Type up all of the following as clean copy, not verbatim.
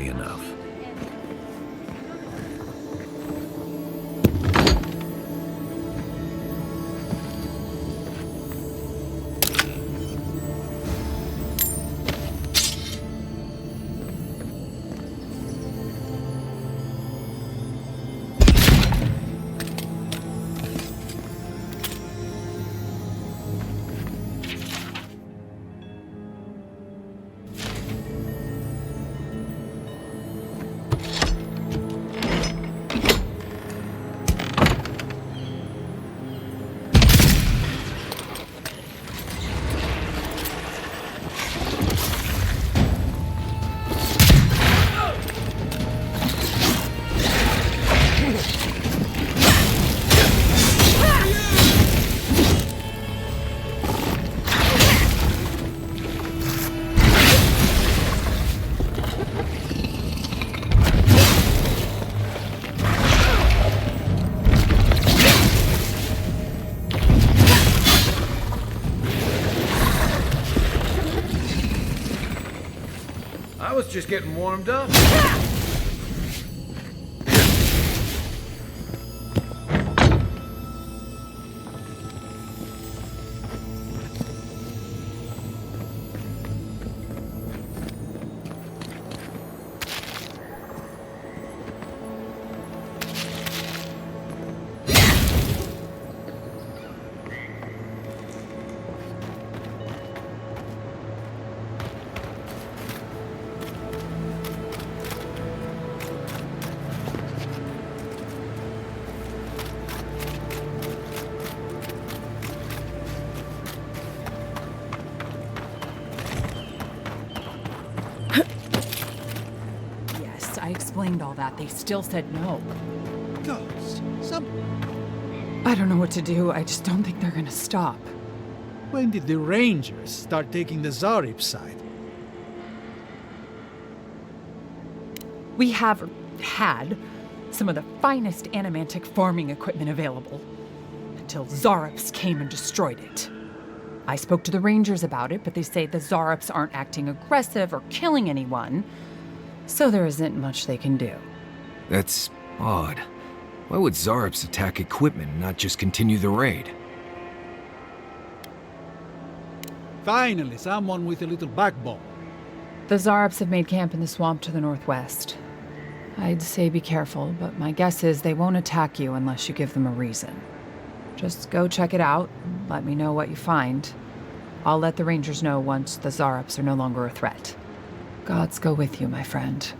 easily enough. I was just getting warmed up. I explained all that. They still said no. Ghosts. I don't know what to do. I just don't think they're gonna stop. When did the Rangers start taking the Zarib side? We have had some of the finest animantic farming equipment available until Zarops came and destroyed it. I spoke to the Rangers about it, but they say the Zarops aren't acting aggressive or killing anyone, so there isn't much they can do. That's odd. Why would Zarops attack equipment and not just continue the raid? Finally, someone with a little backbone. The Zarops have made camp in the swamp to the northwest. I'd say be careful, but my guess is they won't attack you unless you give them a reason. Just go check it out, and let me know what you find. I'll let the Rangers know once the Zarops are no longer a threat. Gods go with you, my friend.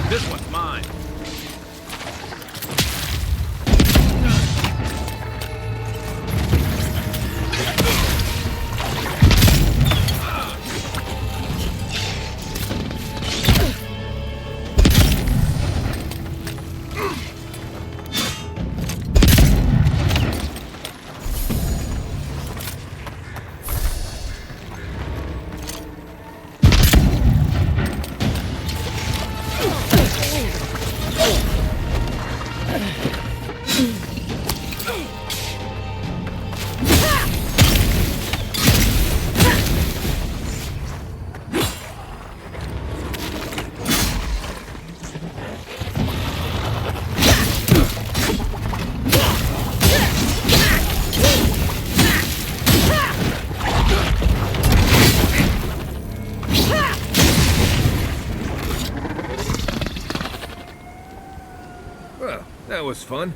This one's mine. That was fun.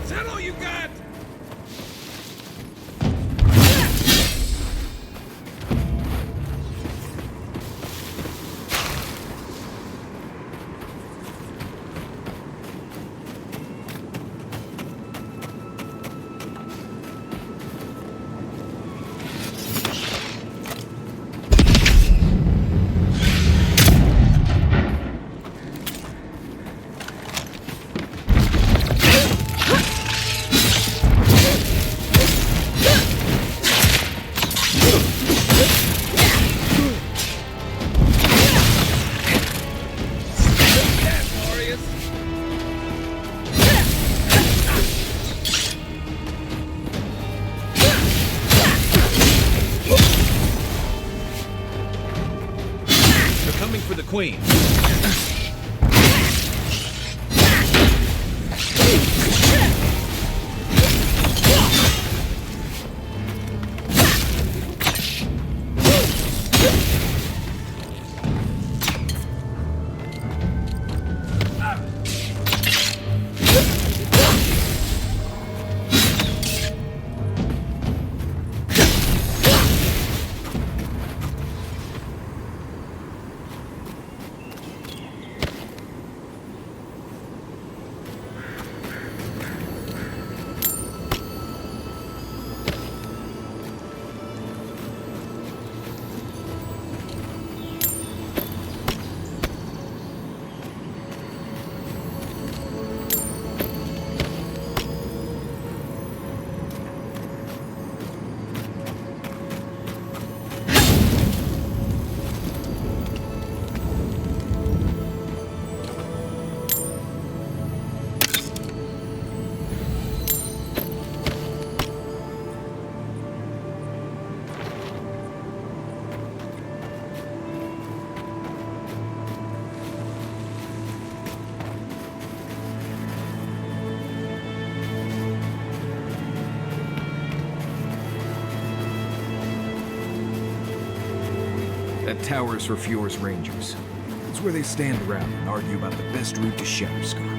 Is that all you got? For the queen. That tower's for Fjord's Rangers. It's where they stand around and argue about the best route to Shatterscar.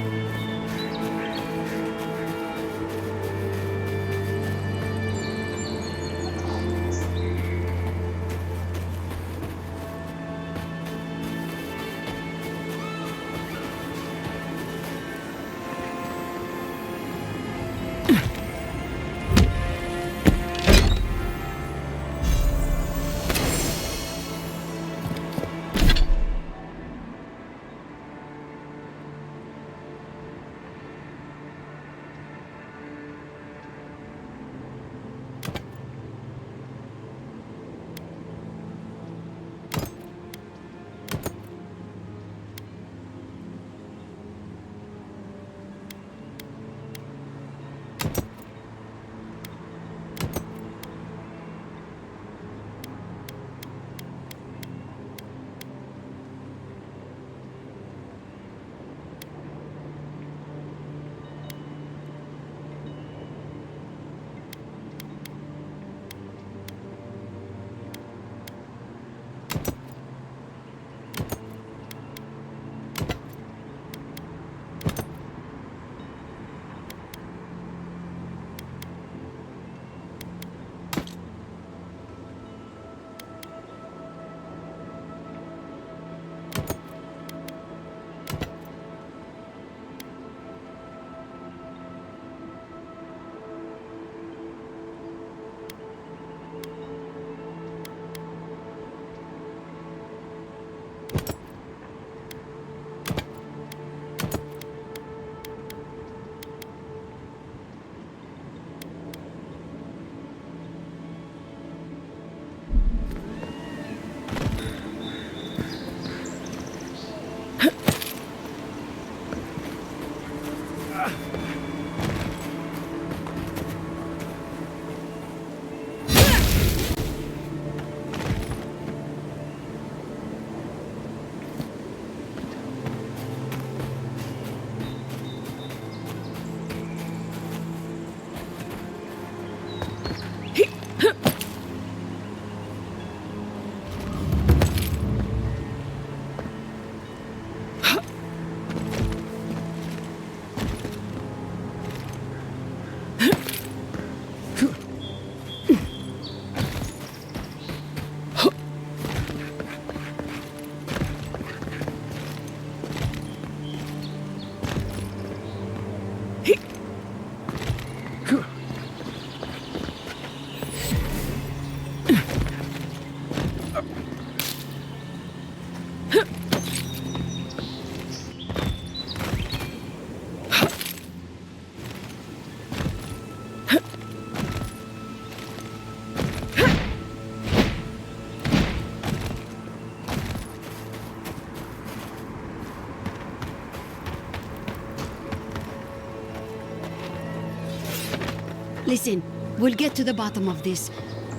Listen, we'll get to the bottom of this.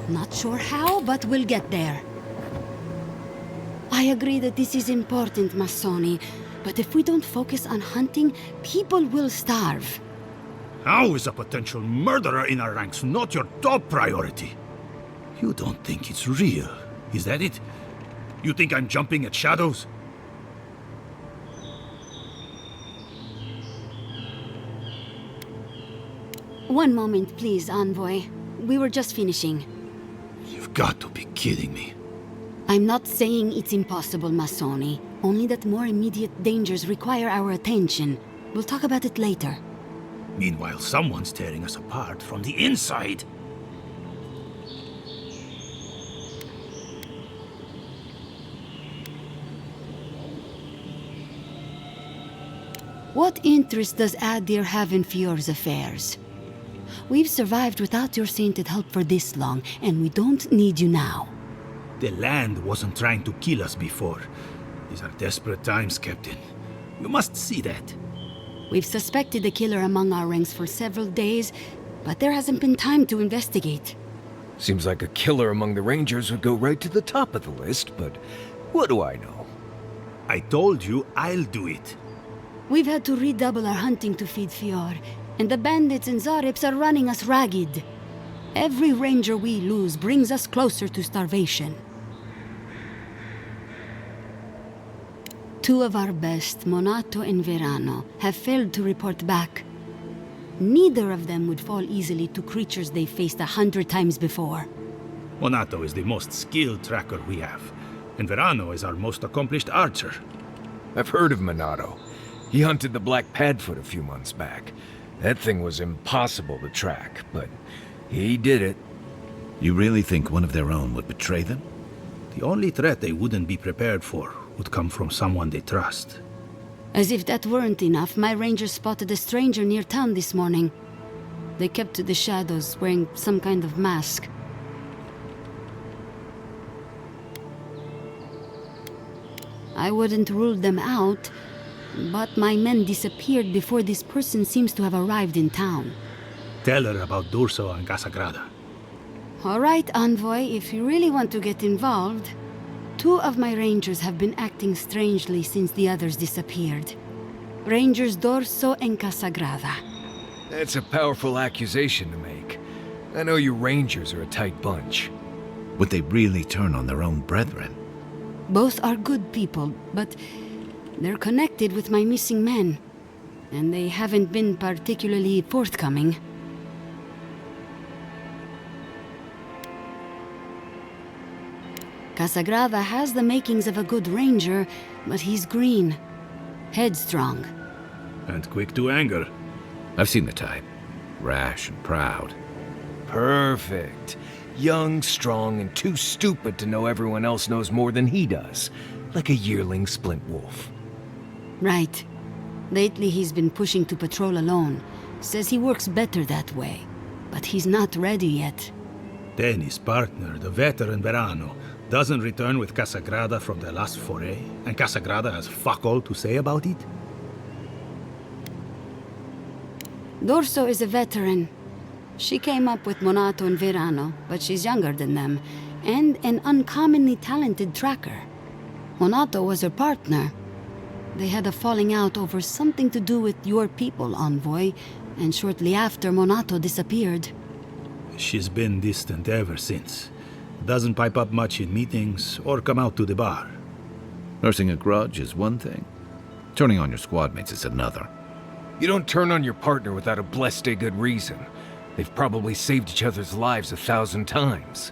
Not sure how, but we'll get there. I agree that this is important, Massoni, but if we don't focus on hunting, people will starve. How is a potential murderer in our ranks not your top priority? You don't think it's real, is that it? You think I'm jumping at shadows? One moment, please, Envoy. We were just finishing. You've got to be kidding me. I'm not saying it's impossible, Massoni. Only that more immediate dangers require our attention. We'll talk about it later. Meanwhile, someone's tearing us apart from the inside. What interest does Adir have in Fior's affairs? We've survived without your sainted help for this long, and we don't need you now. The land wasn't trying to kill us before. These are desperate times, Captain. You must see that. We've suspected the killer among our ranks for several days, but there hasn't been time to investigate. Seems like a killer among the Rangers would go right to the top of the list, but what do I know? I told you I'll do it. We've had to redouble our hunting to feed Fior, and the bandits and Zarips are running us ragged. Every ranger we lose brings us closer to starvation. Two of our best, Monato and Verano, have failed to report back. Neither of them would fall easily to creatures they faced 100 times before. Monato is the most skilled tracker we have, and Verano is our most accomplished archer. I've heard of Monato. He hunted the Black Padfoot a few months back. That thing was impossible to track, but he did it. You really think one of their own would betray them? The only threat they wouldn't be prepared for would come from someone they trust. As if that weren't enough, my rangers spotted a stranger near town this morning. They kept to the shadows, wearing some kind of mask. I wouldn't rule them out, but my men disappeared before this person seems to have arrived in town. Tell her about Durso and Casagrada. All right, Envoy, if you really want to get involved. Two of my rangers have been acting strangely since the others disappeared. Rangers Dorso and Casagrada. That's a powerful accusation to make. I know you Rangers are a tight bunch. Would they really turn on their own brethren? Both are good people, but they're connected with my missing men. And they haven't been particularly forthcoming. Casagrada has the makings of a good ranger, but he's green. Headstrong. And quick to anger. I've seen the type. Rash and proud. Perfect. Young, strong, and too stupid to know everyone else knows more than he does. Like a yearling splint wolf. Right. Lately he's been pushing to patrol alone. Says he works better that way. But he's not ready yet. Then his partner, the veteran Verano, doesn't return with Casagrada from their last foray, and Casagrada has fuck all to say about it? Dorso is a veteran. She came up with Monato and Verano, but she's younger than them, and an uncommonly talented tracker. Monato was her partner. They had a falling out over something to do with your people, Envoy, and shortly after, Monato disappeared. She's been distant ever since. Doesn't pipe up much in meetings or come out to the bar. Nursing a grudge is one thing. Turning on your squad mates is another. You don't turn on your partner without a blessed good reason. They've probably saved each other's lives 1,000 times.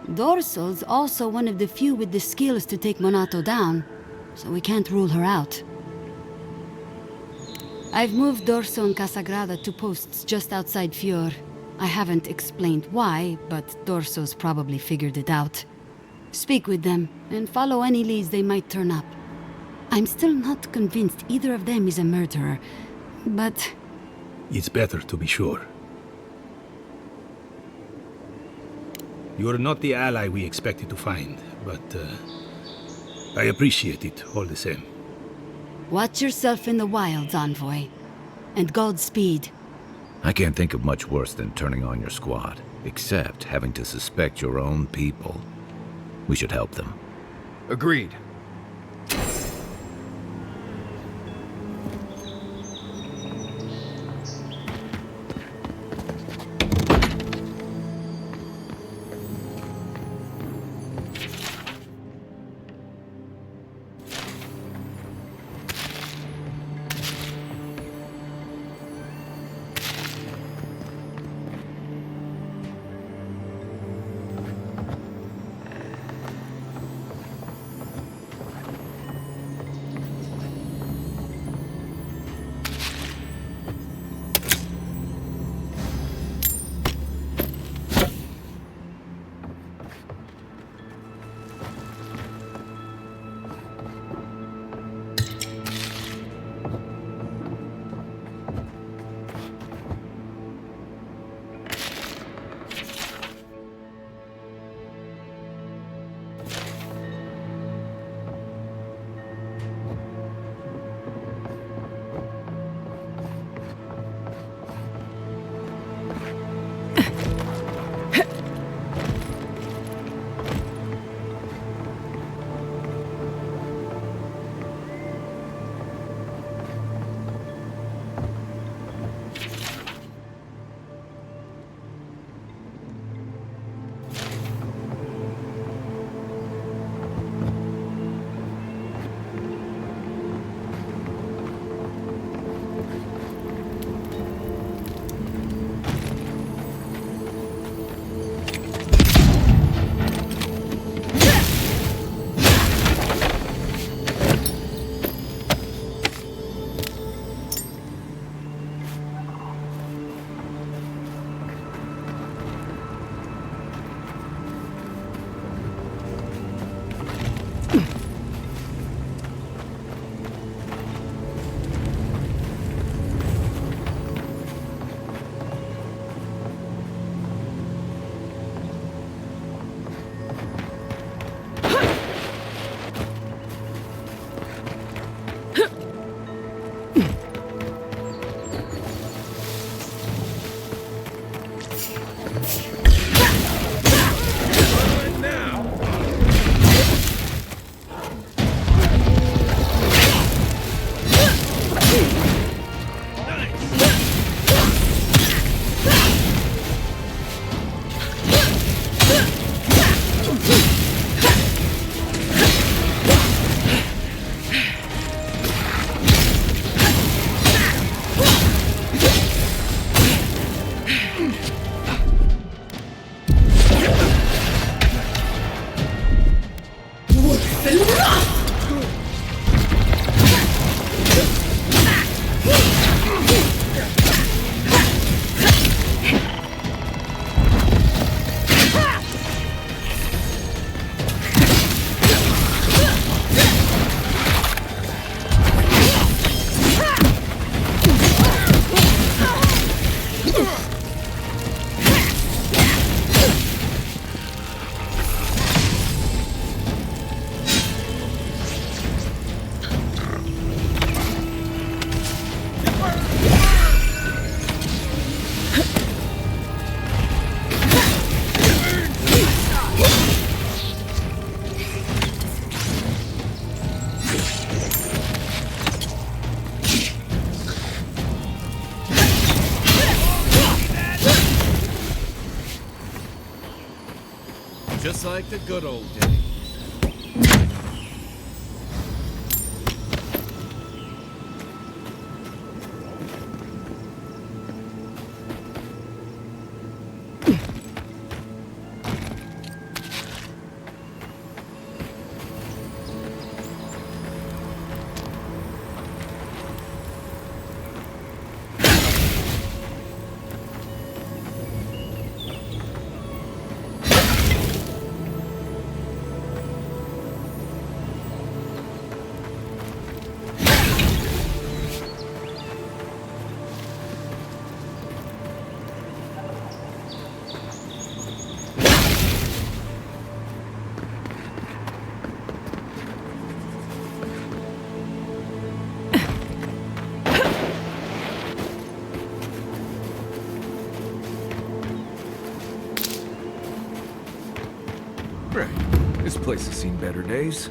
Dorso's also one of the few with the skills to take Monato down, so we can't rule her out. I've moved Dorso and Casagrada to posts just outside Fior. I haven't explained why, but Dorso's probably figured it out. Speak with them, and follow any leads they might turn up. I'm still not convinced either of them is a murderer, but... It's better to be sure. You're not the ally we expected to find, but I appreciate it all the same. Watch yourself in the wilds, Envoy. And Godspeed. I can't think of much worse than turning on your squad, except having to suspect your own people. We should help them. Agreed. Just like the good old days. place has seen better days.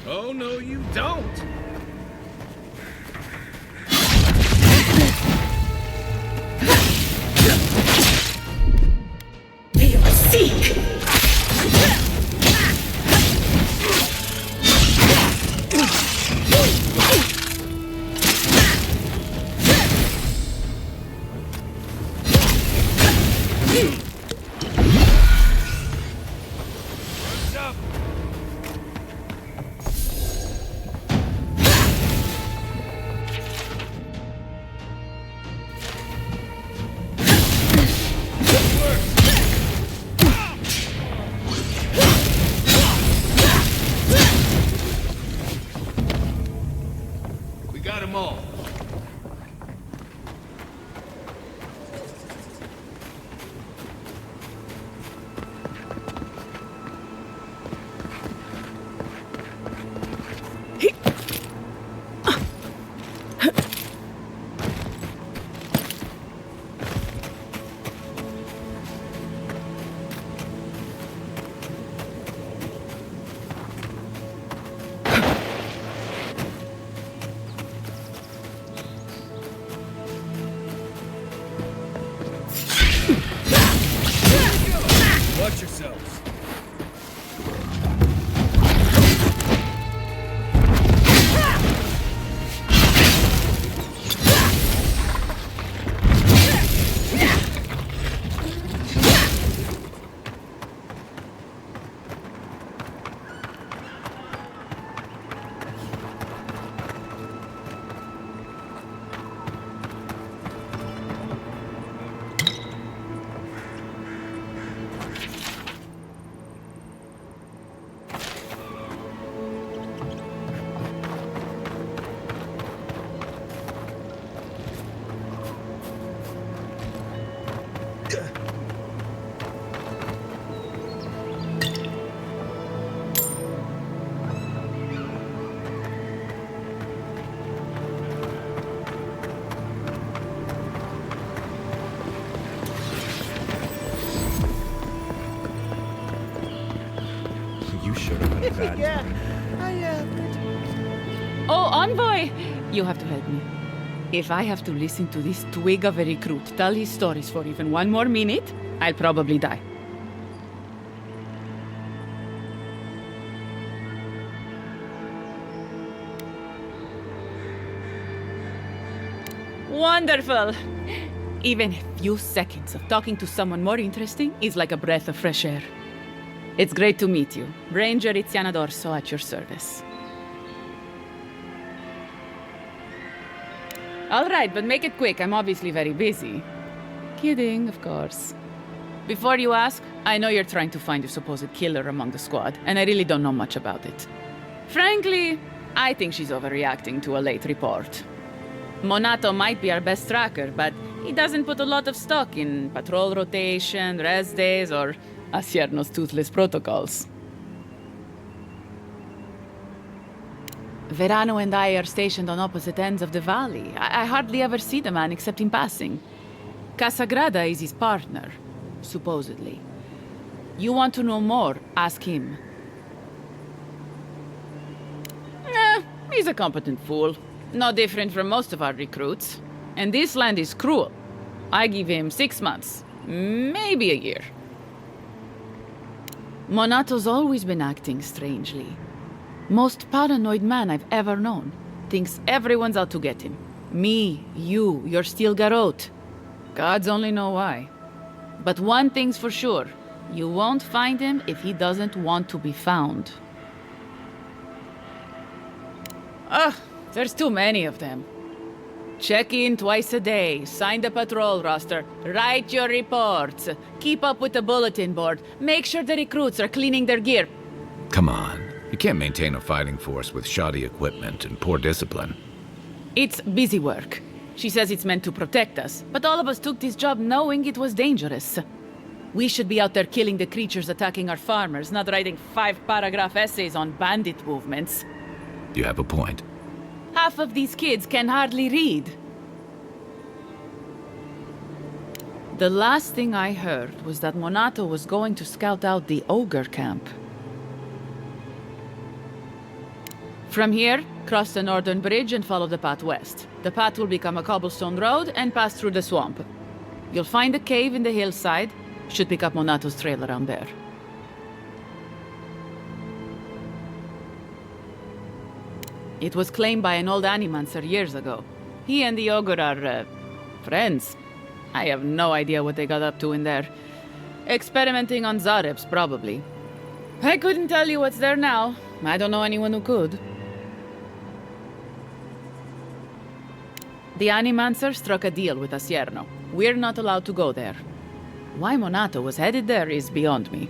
Oh, no, you don't! You should have been that. Yeah, I have it. Oh, envoy! You have to help me. If I have to listen to this twig of a recruit tell his stories for even one more minute, I'll probably die. Wonderful! Even a few seconds of talking to someone more interesting is like a breath of fresh air. It's great to meet you. Ranger Iziana Dorso at your service. All right, but make it quick. I'm obviously very busy. Kidding, of course. Before you ask, I know you're trying to find your supposed killer among the squad, and I really don't know much about it. Frankly, I think she's overreacting to a late report. Monato might be our best tracker, but he doesn't put a lot of stock in patrol rotation, rest days, or Asierno's toothless protocols. Verano and I are stationed on opposite ends of the valley. I hardly ever see the man except in passing. Casagrada is his partner, supposedly. You want to know more, ask him. He's a competent fool. No different from most of our recruits. And this land is cruel. I give him 6 months, maybe a year. Monato's always been acting strangely. Most paranoid man I've ever known. Thinks everyone's out to get him. Me, you, your steel garrote. Gods only know why. But one thing's for sure. You won't find him if he doesn't want to be found. Ugh, there's too many of them. Check in twice a day, sign the patrol roster, write your reports, keep up with the bulletin board, make sure the recruits are cleaning their gear. Come on. You can't maintain a fighting force with shoddy equipment and poor discipline. It's busy work. She says it's meant to protect us, but all of us took this job knowing it was dangerous. We should be out there killing the creatures attacking our farmers, not writing 5-paragraph essays on bandit movements. You have a point. Half of these kids can hardly read. The last thing I heard was that Monato was going to scout out the ogre camp. From here, cross the northern bridge and follow the path west. The path will become a cobblestone road and pass through the swamp. You'll find a cave in the hillside. Should pick up Monato's trail around there. It was claimed by an old animancer years ago. He and the ogre are, friends. I have no idea what they got up to in there. Experimenting on Zarebs, probably. I couldn't tell you what's there now. I don't know anyone who could. The animancer struck a deal with Asierno. We're not allowed to go there. Why Monato was headed there is beyond me.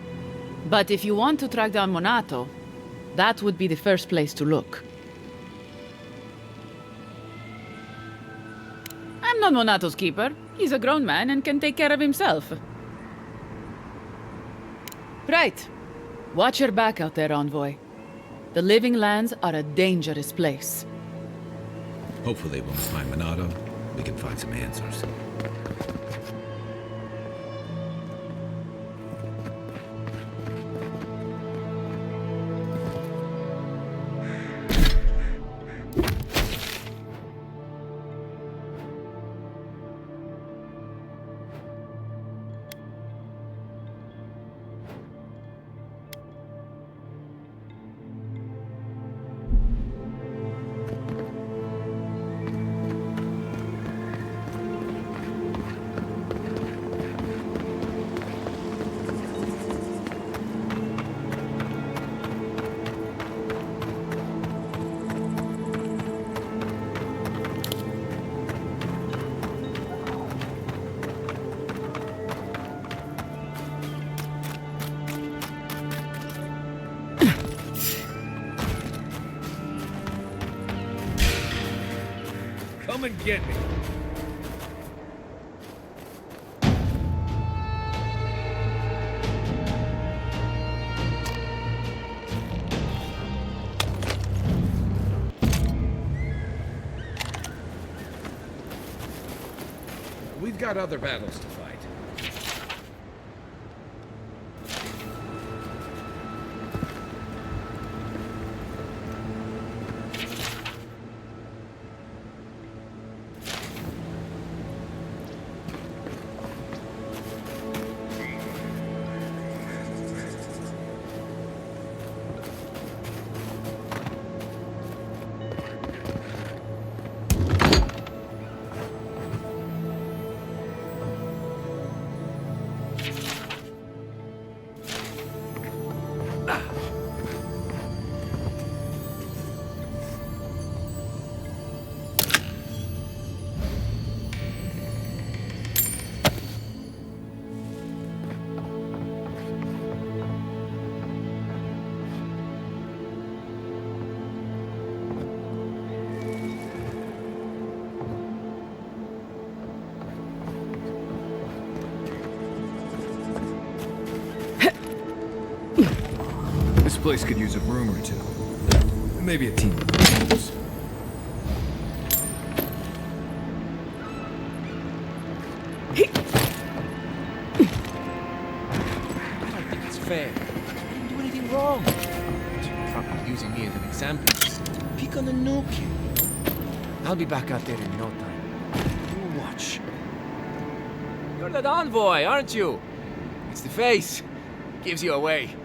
But if you want to track down Monato, that would be the first place to look. I'm not Monato's keeper. He's a grown man and can take care of himself. Right. Watch your back out there, envoy. The Living Lands are a dangerous place. Hopefully when we find Monato, we can find some answers. Come and get me. We've got other battles to fight. This place could use a broom or two. Maybe a team of brooms. I don't think it's fair. I didn't do anything wrong. You're probably using me as an example. Just pick on the new kid, you know? I'll be back out there in no time. You watch. You're that envoy, aren't you? It's the face. Gives you away.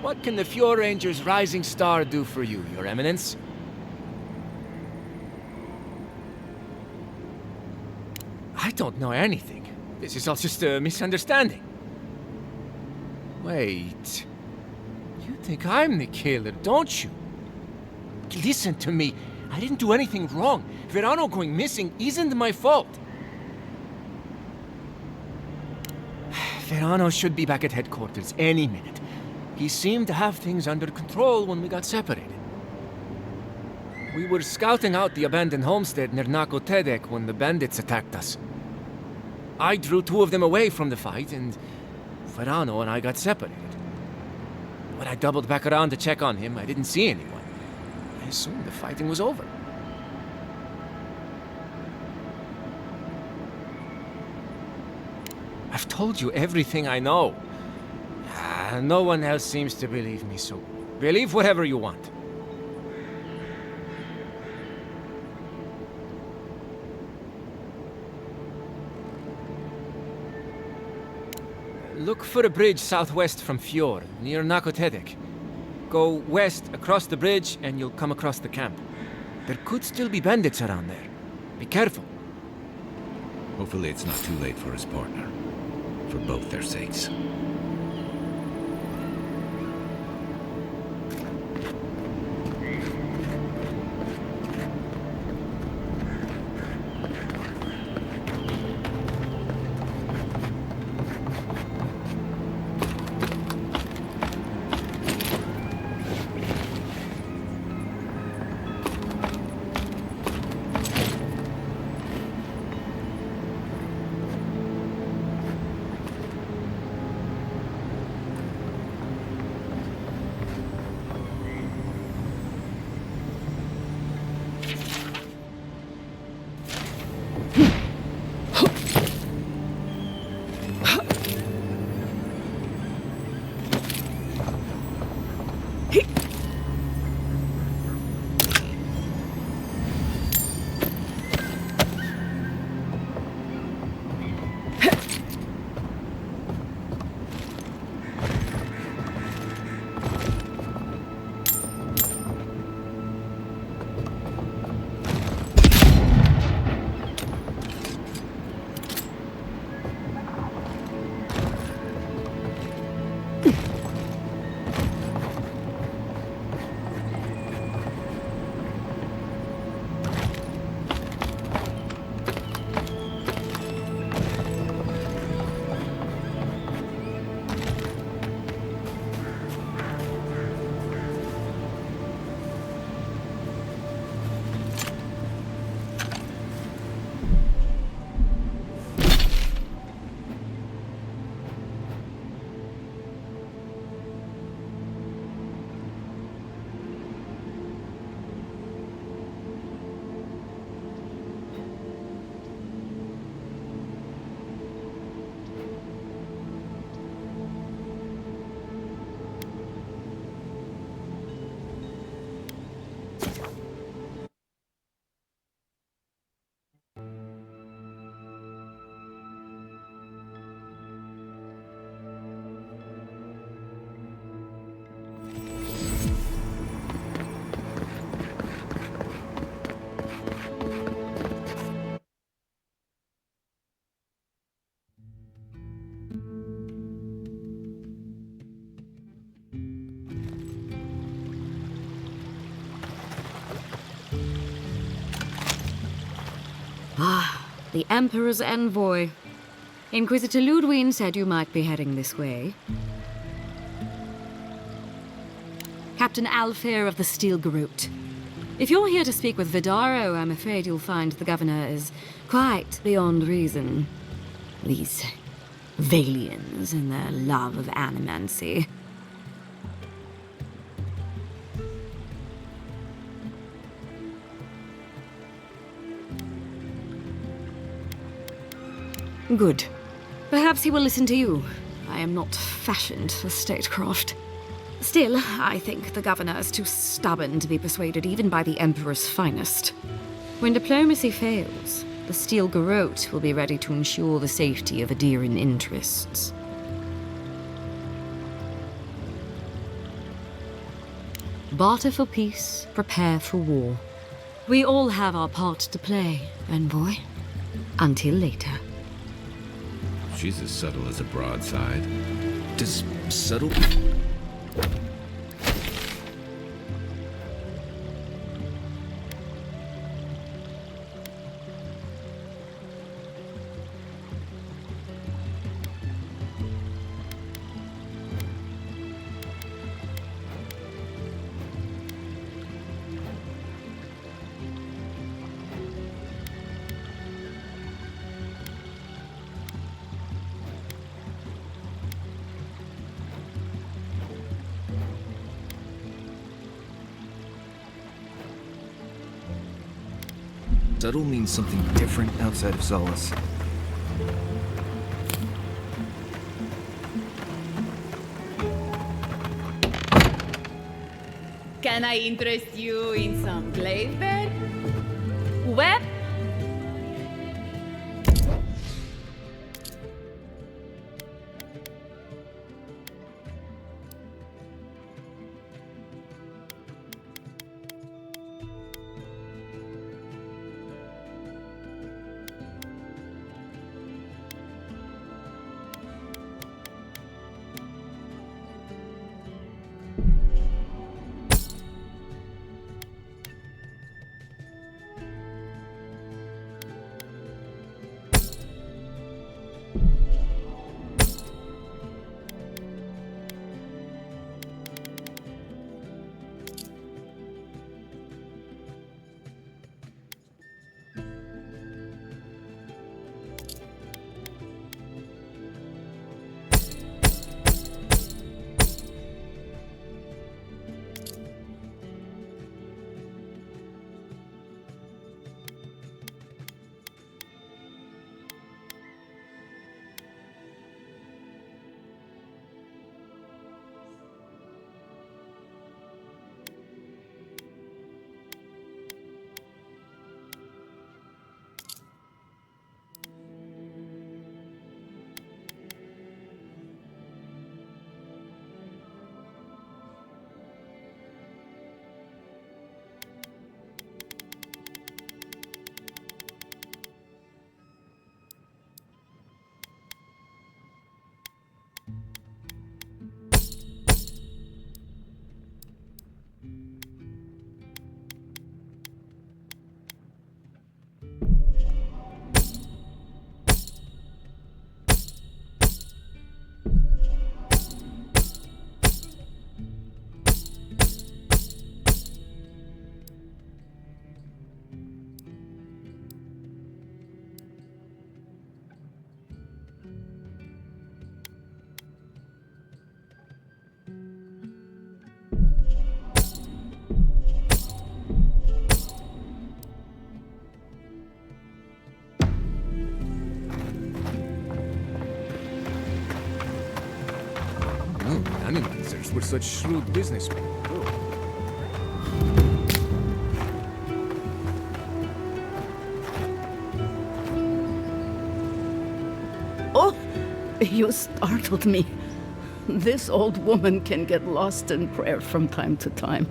What can the Fjord Ranger's rising star do for you, Your Eminence? I don't know anything. This is all just a misunderstanding. Wait. You think I'm the killer, don't you? Listen to me. I didn't do anything wrong. Verano going missing isn't my fault. Verano should be back at headquarters any minute. He seemed to have things under control when we got separated. We were scouting out the abandoned homestead near Nakotedek when the bandits attacked us. I drew 2 of them away from the fight, and Verano and I got separated. When I doubled back around to check on him, I didn't see anyone. I assumed the fighting was over. I've told you everything I know. No one else seems to believe me, so believe whatever you want. Look for a bridge southwest from Fjord, near Nakotedek. Go west across the bridge and you'll come across the camp. There could still be bandits around there. Be careful. Hopefully it's not too late for his partner. For both their sakes. the Emperor's envoy. Inquisitor Ludwig said you might be heading this way. Captain Alfair of the Steel Garrote. If you're here to speak with Vidaro, I'm afraid you'll find the governor is quite beyond reason. These Valians and their love of animancy. Good. Perhaps he will listen to you. I am not fashioned for statecraft. Still, I think the governor is too stubborn to be persuaded even by the Emperor's finest. When diplomacy fails, the Steel Garrote will be ready to ensure the safety of Adiran interests. Barter for peace, prepare for war. We all have our part to play, envoy. Until later. She's as subtle as a broadside. Does subtle... Subtle means something different outside of Solace. Can I interest you in some Gleiber? Web? Animancers were such shrewd businessmen, too. Oh, you startled me. This old woman can get lost in prayer from time to time.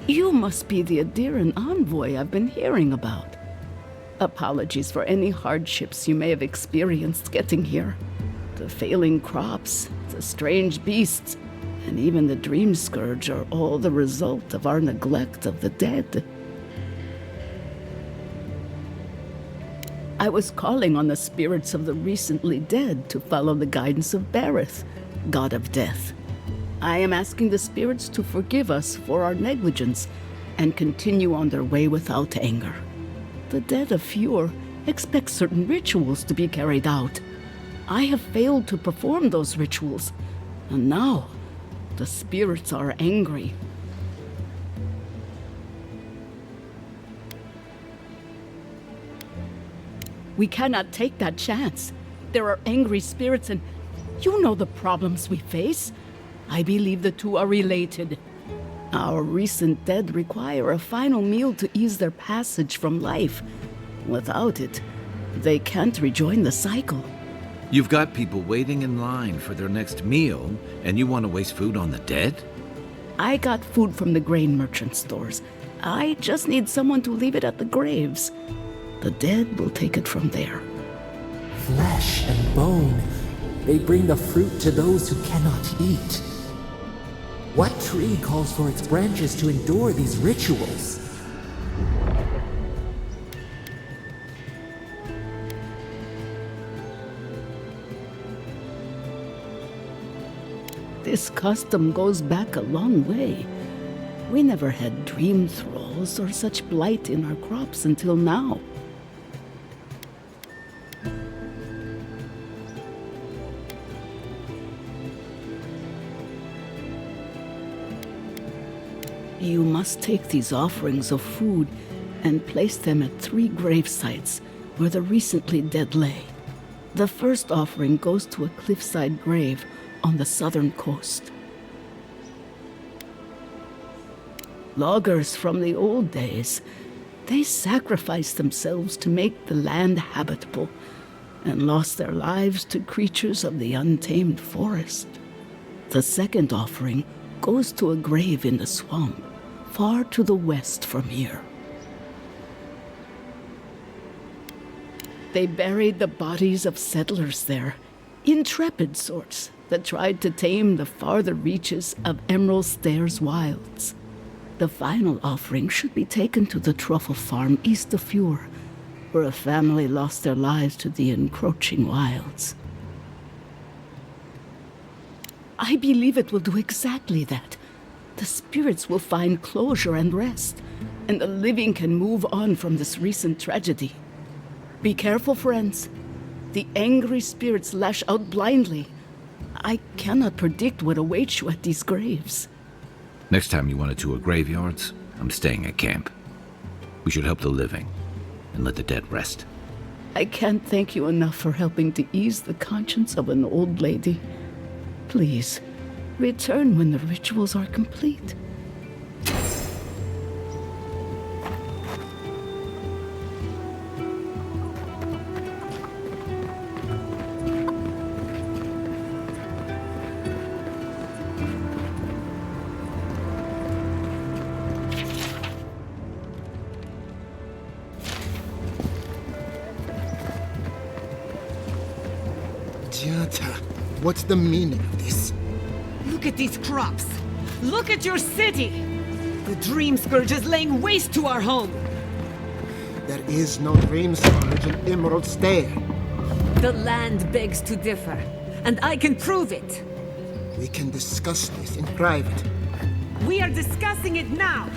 You must be the Adiran envoy I've been hearing about. Apologies for any hardships you may have experienced getting here. The failing crops, the strange beasts, and even the dream scourge are all the result of our neglect of the dead. I was calling on the spirits of the recently dead to follow the guidance of Bareth, god of death. I am asking the spirits to forgive us for our negligence and continue on their way without anger. The dead of Fjord expect certain rituals to be carried out. I have failed to perform those rituals, and now the spirits are angry. We cannot take that chance. There are angry spirits, and you know the problems we face. I believe the two are related. Our recent dead require a final meal to ease their passage from life. Without it, they can't rejoin the cycle. You've got people waiting in line for their next meal, and you want to waste food on the dead? I got food from the grain merchant stores. I just need someone to leave it at the graves. The dead will take it from there. Flesh and bone, they bring the fruit to those who cannot eat. What tree calls for its branches to endure these rituals? This custom goes back a long way. We never had dream thralls or such blight in our crops until now. You must take these offerings of food and place them at 3 grave sites where the recently dead lay. The first offering goes to a cliffside grave on the southern coast. Loggers from the old days, they sacrificed themselves to make the land habitable and lost their lives to creatures of the untamed forest. The second offering goes to a grave in the swamp, far to the west from here. They buried the bodies of settlers there, intrepid sorts that tried to tame the farther reaches of Emerald Stairs wilds. The final offering should be taken to the truffle farm east of Fjord, where a family lost their lives to the encroaching wilds. I believe it will do exactly that. The spirits will find closure and rest, and the living can move on from this recent tragedy. Be careful, friends. The angry spirits lash out blindly. I cannot predict what awaits you at these graves. Next time you want to tour graveyards, I'm staying at camp. We should help the living and let the dead rest. I can't thank you enough for helping to ease the conscience of an old lady. Please, return when the rituals are complete. What's the meaning of this? Look at these crops. Look at your city. The Dream Scourge is laying waste to our home. There is no Dream Scourge in Emerald Stair. The land begs to differ, and I can prove it. We can discuss this in private. We are discussing it now.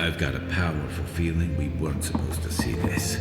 I've got a powerful feeling we weren't supposed to see this.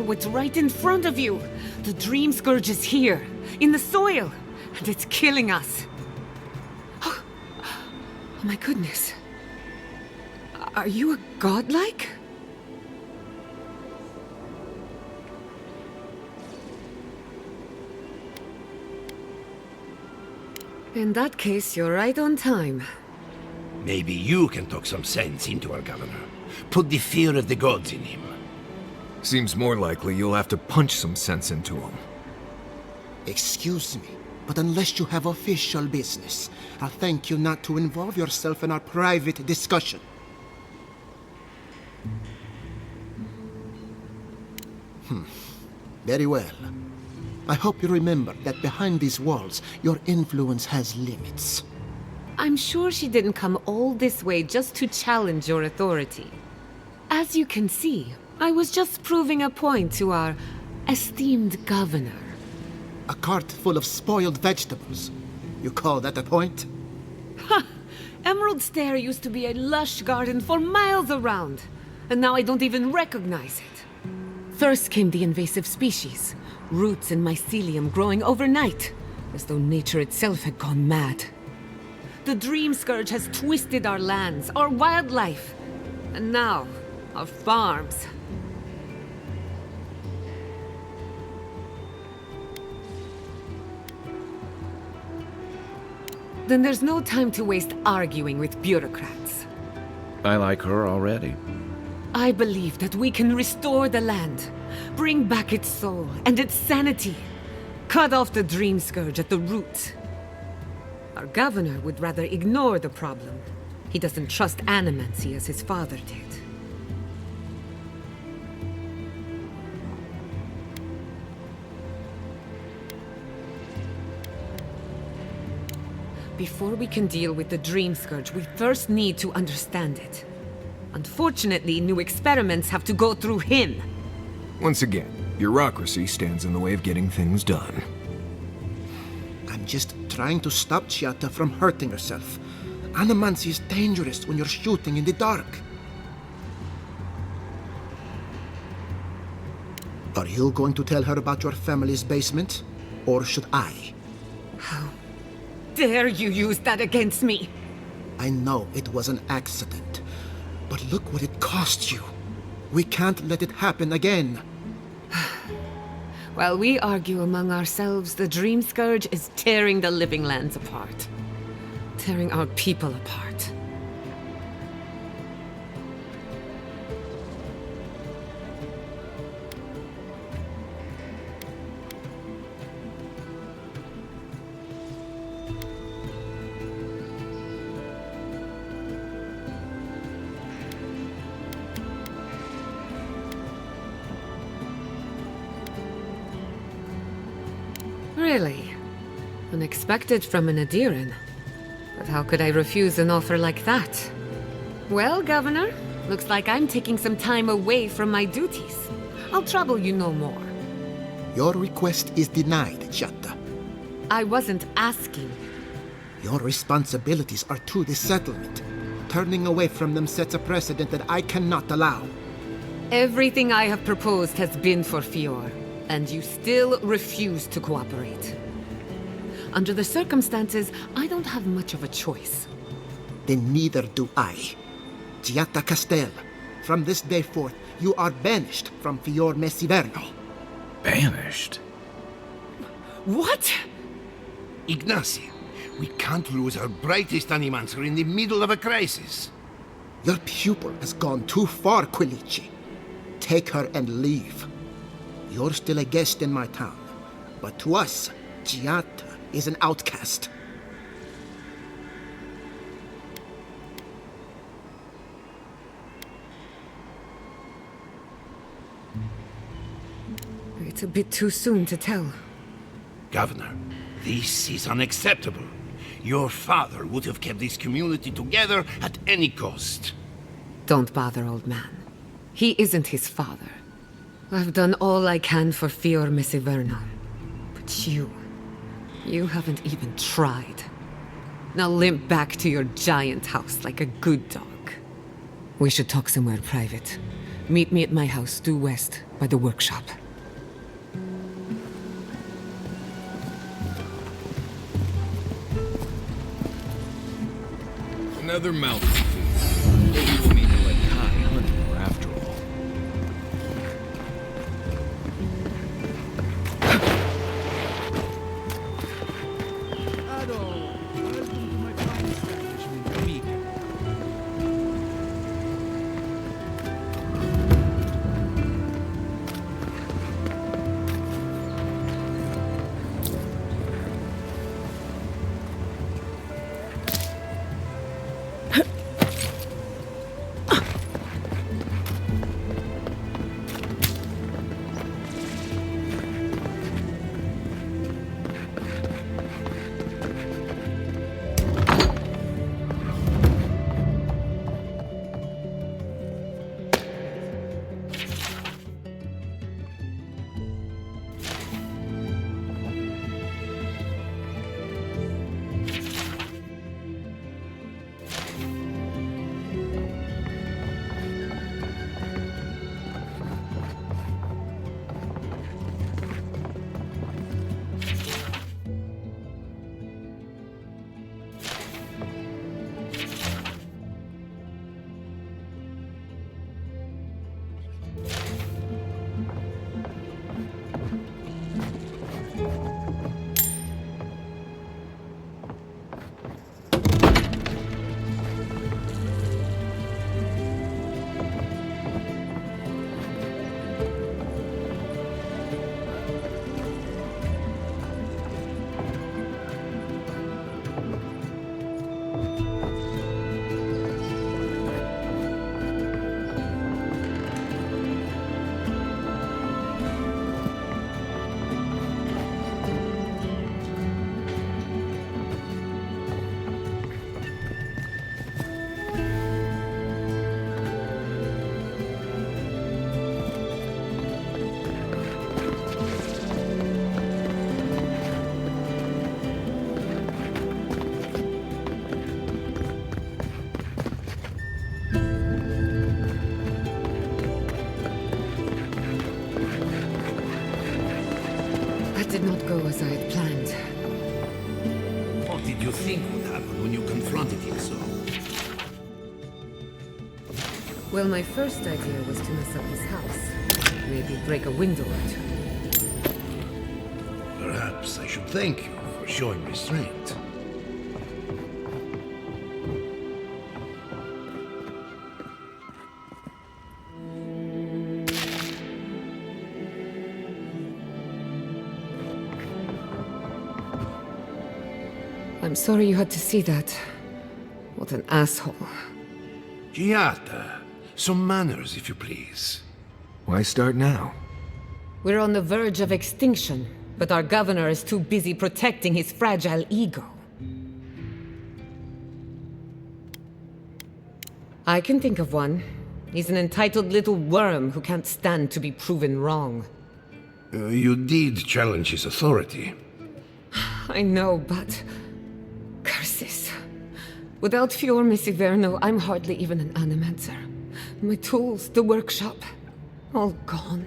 What's right in front of you? The Dream Scourge is here, in the soil, and it's killing us. Oh my goodness. Are you a godlike? In that case, you're right on time. Maybe you can talk some sense into our governor. Put the fear of the gods in him. Seems more likely you'll have to punch some sense into him. Excuse me, but unless you have official business, I'll thank you not to involve yourself in our private discussion. Very well. I hope you remember that behind these walls, your influence has limits. I'm sure she didn't come all this way just to challenge your authority. As you can see, I was just proving a point to our esteemed governor. A cart full of spoiled vegetables. You call that a point? Ha! Emerald Stair used to be a lush garden for miles around, and now I don't even recognize it. First came the invasive species, roots and mycelium growing overnight, as though nature itself had gone mad. The Dream Scourge has twisted our lands, our wildlife, and now our farms. Then there's no time to waste arguing with bureaucrats. I like her already. I believe that we can restore the land, bring back its soul and its sanity, cut off the Dream Scourge at the root. Our governor would rather ignore the problem. He doesn't trust animancy as his father did. Before we can deal with the Dream Scourge, we first need to understand it. Unfortunately, new experiments have to go through him. Once again, bureaucracy stands in the way of getting things done. I'm just trying to stop Chiata from hurting herself. Animancy is dangerous when you're shooting in the dark. Are you going to tell her about your family's basement? Or should I? How dare you use that against me? I know it was an accident, but look what it cost you. We can't let it happen again. While we argue among ourselves, the Dream Scourge is tearing the living lands apart. Tearing our people apart. Really? Unexpected from an Adiran. But how could I refuse an offer like that? Well, Governor, looks like I'm taking some time away from my duties. I'll trouble you no more. Your request is denied, Chiata. I wasn't asking. Your responsibilities are to the settlement. Turning away from them sets a precedent that I cannot allow. Everything I have proposed has been for Fior, and you still refuse to cooperate. Under the circumstances, I don't have much of a choice. Then neither do I. Giatta Castel, from this day forth, you are banished from Fior Messiverno. Banished? What? Ignacy, we can't lose our brightest animancer in the middle of a crisis. Your pupil has gone too far, Quilici. Take her and leave. You're still a guest in my town, but to us, Giatta is an outcast. It's a bit too soon to tell. Governor, this is unacceptable. Your father would have kept this community together at any cost. Don't bother, old man. He isn't his father. I've done all I can for Fior Messiverno. But you haven't even tried. Now limp back to your giant house like a good dog. We should talk somewhere private. Meet me at my house due west by the workshop. Another mountain feast. Maybe we'll need to let Kai hunt more after all. Welcome to my fine establishment, amiga. Did not go as I had planned. What did you think would happen when you confronted him so? Well, my first idea was to mess up his house. Maybe break a window or two. Perhaps I should thank you for showing restraint. I'm sorry you had to see that. What an asshole. Giatta, some manners, if you please. Why start now? We're on the verge of extinction, but our governor is too busy protecting his fragile ego. I can think of one. He's an entitled little worm who can't stand to be proven wrong. You did challenge his authority. I know, but... curses. Without Fior Messiverno, I'm hardly even an animancer. My tools, the workshop, all gone.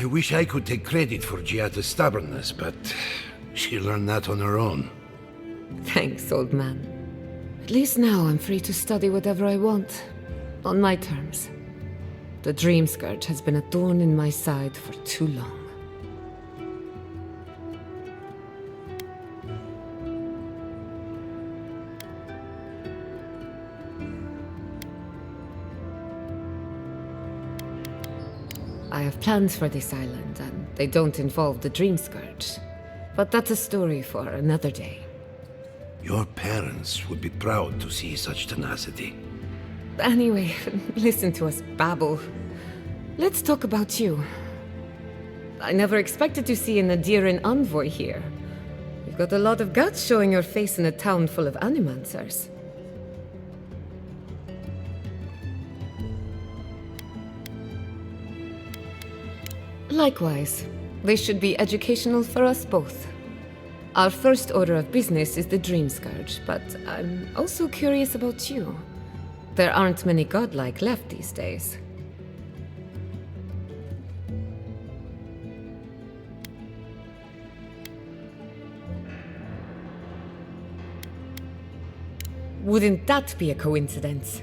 I wish I could take credit for Giatta's stubbornness, but she learned that on her own. Thanks, old man. At least now I'm free to study whatever I want. On my terms. The dream scourge has been a thorn in my side for too long. I have plans for this island, and they don't involve the dream scourge. But that's a story for another day. Your parents would be proud to see such tenacity. Anyway, listen to us babble. Let's talk about you. I never expected to see an Adiran envoy here. You've got a lot of guts showing your face in a town full of animancers. Likewise, they should be educational for us both. Our first order of business is the Dream Scourge, but I'm also curious about you. There aren't many godlike left these days. Wouldn't that be a coincidence?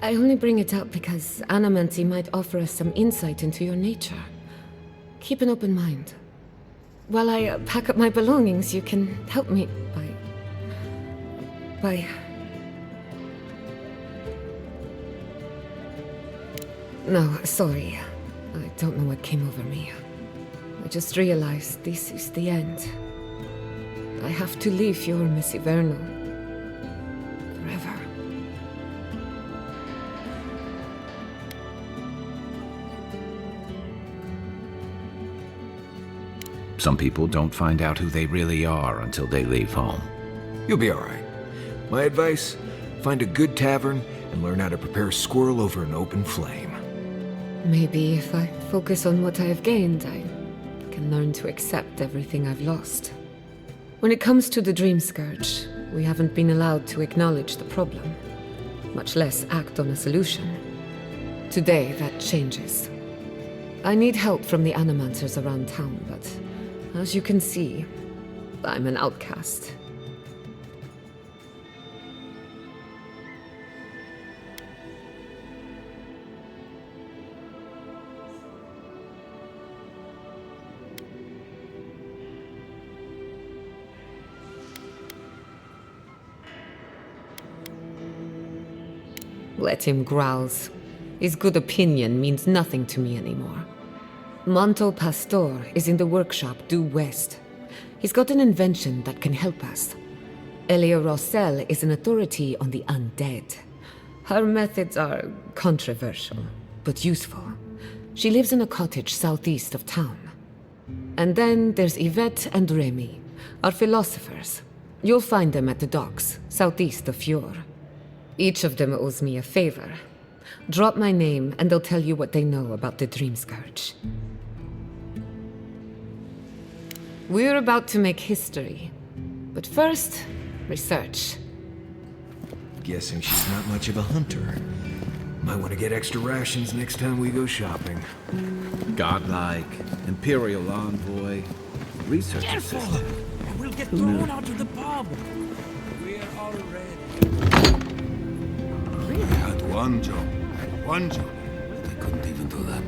I only bring it up because Anamancy might offer us some insight into your nature. Keep an open mind. While I pack up my belongings, you can help me by... No, sorry. I don't know what came over me. I just realized this is the end. I have to leave your Messiverno. Forever. Some people don't find out who they really are until they leave home. You'll be all right. My advice, find a good tavern and learn how to prepare squirrel over an open flame. Maybe if I focus on what I have gained, I can learn to accept everything I've lost. When it comes to the Dream Scourge, we haven't been allowed to acknowledge the problem, much less act on a solution. Today, that changes. I need help from the animancers around town, but as you can see, I'm an outcast. Let him grouse. His good opinion means nothing to me anymore. Manto Pastor is in the workshop due west. He's got an invention that can help us. Elia Rossell is an authority on the undead. Her methods are controversial, but useful. She lives in a cottage southeast of town. And then there's Yvette and Remy, our philosophers. You'll find them at the docks, southeast of Fjord. Each of them owes me a favor. Drop my name and they'll tell you what they know about the Dream Scourge. We're about to make history. But first, research. Guessing she's not much of a hunter. Might want to get extra rations next time we go shopping. Godlike, Imperial envoy, research assistant. We'll get thrown out of the pub. We're all ready. I had one job. One job. But I couldn't even do that.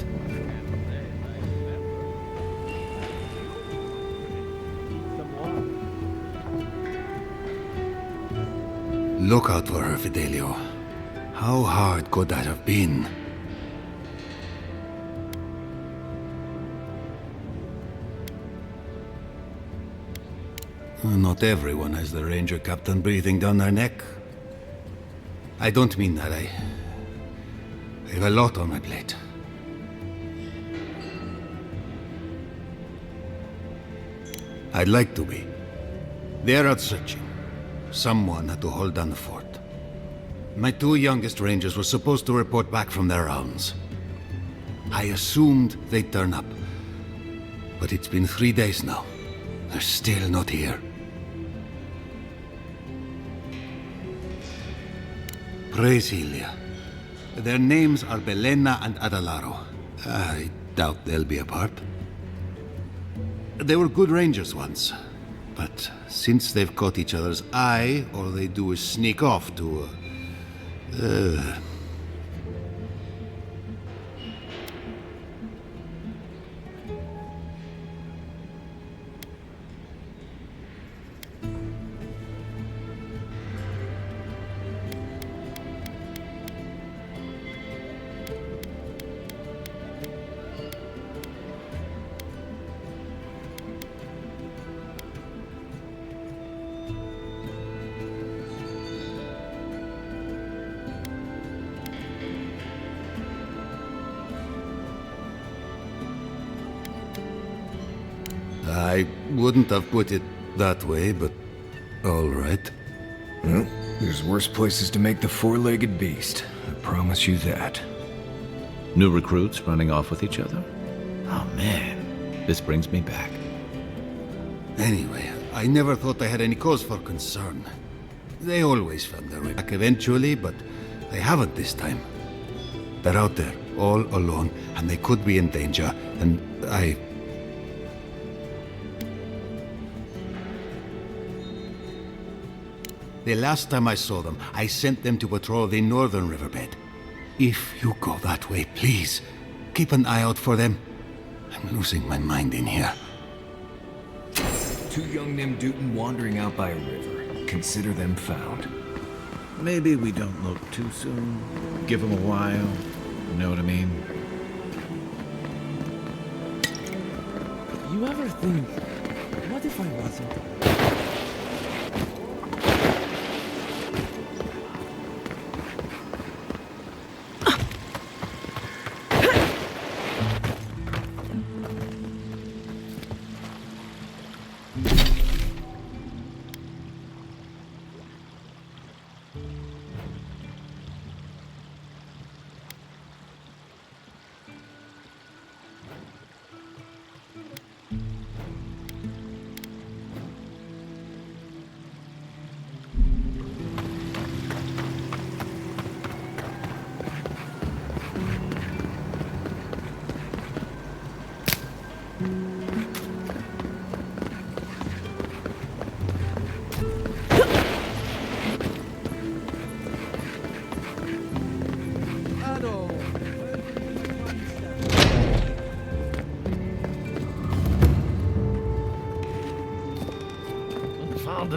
Look out for her, Fidelio. How hard could that have been? Not everyone has the ranger captain breathing down their neck. I don't mean that. I have a lot on my plate. I'd like to be. They're out searching. Someone had to hold down the fort. My two youngest rangers were supposed to report back from their rounds. I assumed they'd turn up. But it's been 3 days now. They're still not here. Praise Ilia. Their names are Belena and Adalaro. I doubt they'll be apart. They were good rangers once, but since they've caught each other's eye, all they do is sneak off to, I wouldn't have put it that way, but all right. Well, there's worse places to make the four-legged beast. I promise you that. New recruits running off with each other? Oh man, this brings me back. Anyway, I never thought I had any cause for concern. They always found their way back eventually, but they haven't this time. They're out there, all alone, and they could be in danger, and The last time I saw them, I sent them to patrol the northern riverbed. If you go that way, please, keep an eye out for them. I'm losing my mind in here. Two young Nimdutin wandering out by a river. Consider them found. Maybe we don't look too soon. Give them a while. You know what I mean? You ever think, what if I wasn't?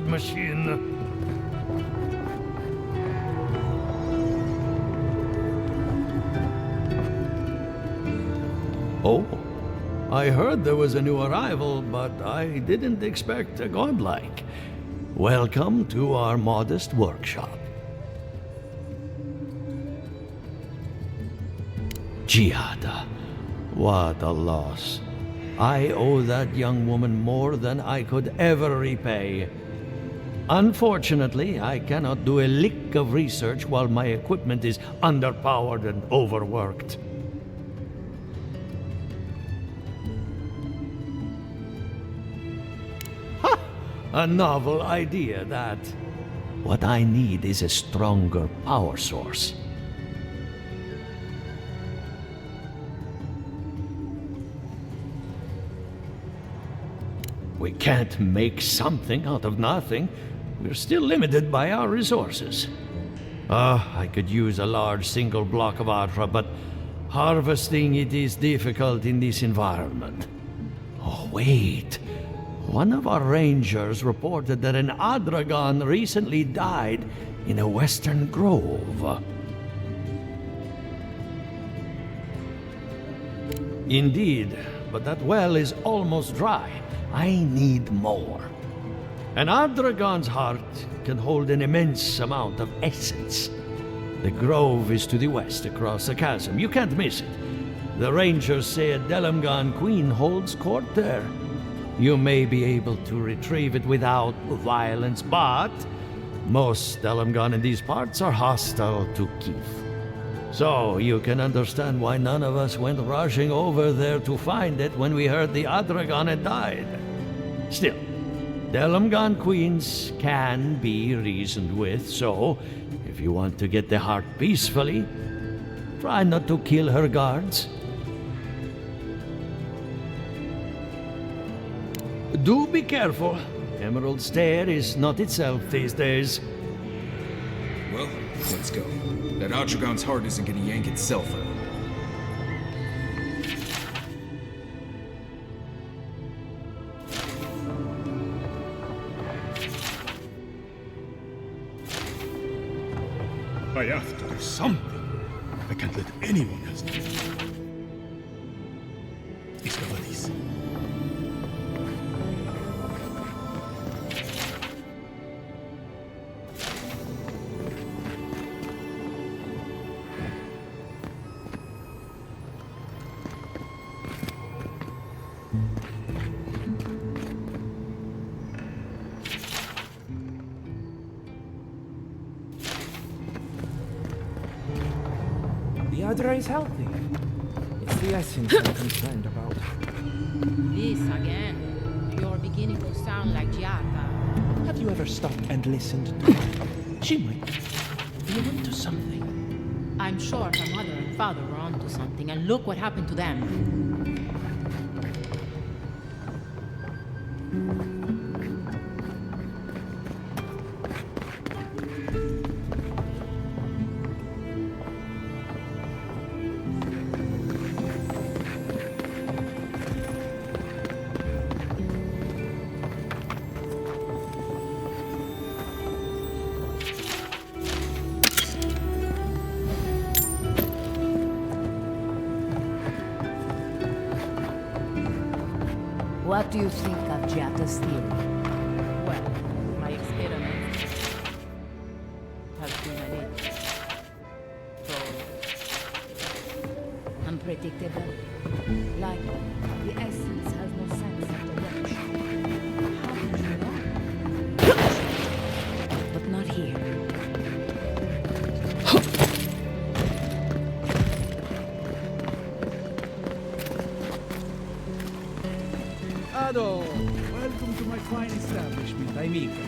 Machine. Oh, I heard there was a new arrival, but I didn't expect a godlike. Welcome to our modest workshop. Giada, what a loss. I owe that young woman more than I could ever repay. Unfortunately, I cannot do a lick of research while my equipment is underpowered and overworked. Ha! A novel idea, that. What I need is a stronger power source. We can't make something out of nothing. We're still limited by our resources. I could use a large single block of Atra, but harvesting it is difficult in this environment. Oh, wait. One of our rangers reported that an Adragon recently died in a western grove. Indeed, but that well is almost dry. I need more. An Adragon's heart can hold an immense amount of essence. The grove is to the west, across the chasm. You can't miss it. The rangers say a Delamgan queen holds court there. You may be able to retrieve it without violence, but most Delamgan in these parts are hostile to Keith. So you can understand why none of us went rushing over there to find it when we heard the Adragon had died. Still, Delamgan queens can be reasoned with, so if you want to get the heart peacefully, try not to kill her guards. Do be careful. Emerald Stair is not itself these days. Well, let's go. That Otragon's heart isn't gonna yank itself out. I have to do something. I can't let anyone else know. Discover this. The Adra is healthy. It's the essence I'm concerned about. This again. You're beginning to sound like Giata. Have you ever stopped and listened to her? She might be onto something. I'm sure her mother and father were onto something, and look what happened to them. What do you think of Giata's theory? Well, my experiments have been a little unpredictable. Like the essence has no sense of direction. How did you know? But not here. Ado, welcome to my fine establishment, amica.